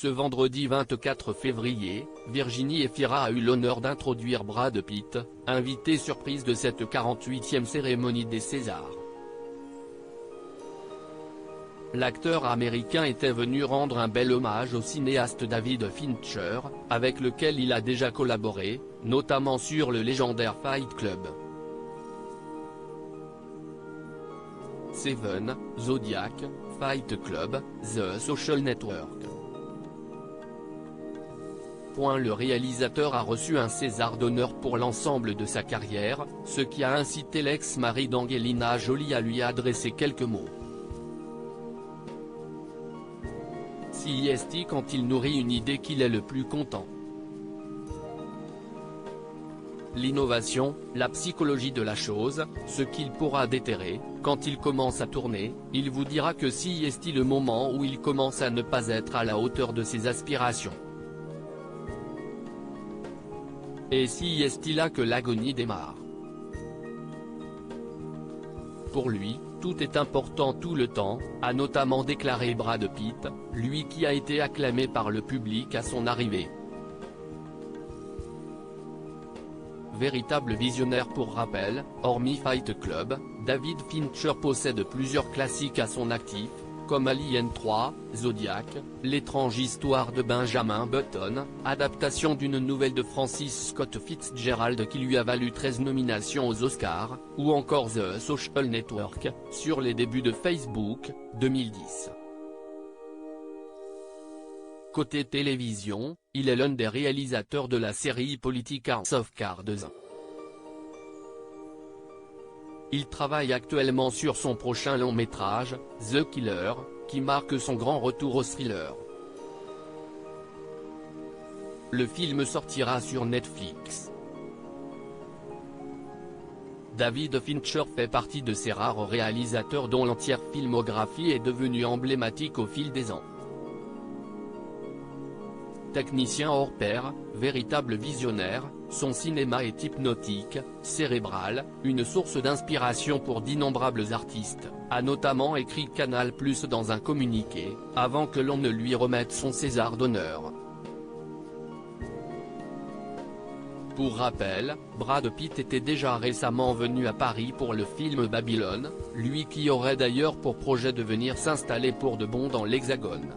Ce vendredi 24 février, Virginie Efira a eu l'honneur d'introduire Brad Pitt, invité surprise de cette 48e cérémonie des Césars. L'acteur américain était venu rendre un bel hommage au cinéaste David Fincher, avec lequel il a déjà collaboré, notamment sur le légendaire Fight Club. Seven, Zodiac, Fight Club, The Social Network. Le réalisateur a reçu un César d'honneur pour l'ensemble de sa carrière, ce qui a incité l'ex-mari d'Angelina Jolie à lui adresser quelques mots. Si est quand il nourrit une idée qu'il est le plus content. L'innovation, la psychologie de la chose, ce qu'il pourra déterrer, quand il commence à tourner, il vous dira que si est le moment où il commence à ne pas être à la hauteur de ses aspirations. Et si est là que l'agonie démarre. Pour lui, tout est important tout le temps, a notamment déclaré Brad Pitt, lui qui a été acclamé par le public à son arrivée. Véritable visionnaire pour rappel, hormis Fight Club, David Fincher possède plusieurs classiques à son actif, comme Alien 3, Zodiac, L'étrange histoire de Benjamin Button, adaptation d'une nouvelle de Francis Scott Fitzgerald qui lui a valu 13 nominations aux Oscars, ou encore The Social Network, sur les débuts de Facebook, 2010. Côté télévision, il est l'un des réalisateurs de la série politique House of Cards. Il travaille actuellement sur son prochain long-métrage, The Killer, qui marque son grand retour au thriller. Le film sortira sur Netflix. David Fincher fait partie de ces rares réalisateurs dont l'entière filmographie est devenue emblématique au fil des ans. Technicien hors pair, véritable visionnaire, son cinéma est hypnotique, cérébral, une source d'inspiration pour d'innombrables artistes, a notamment écrit Canal+ dans un communiqué, avant que l'on ne lui remette son César d'honneur. Pour rappel, Brad Pitt était déjà récemment venu à Paris pour le film Babylone, lui qui aurait d'ailleurs pour projet de venir s'installer pour de bon dans l'Hexagone.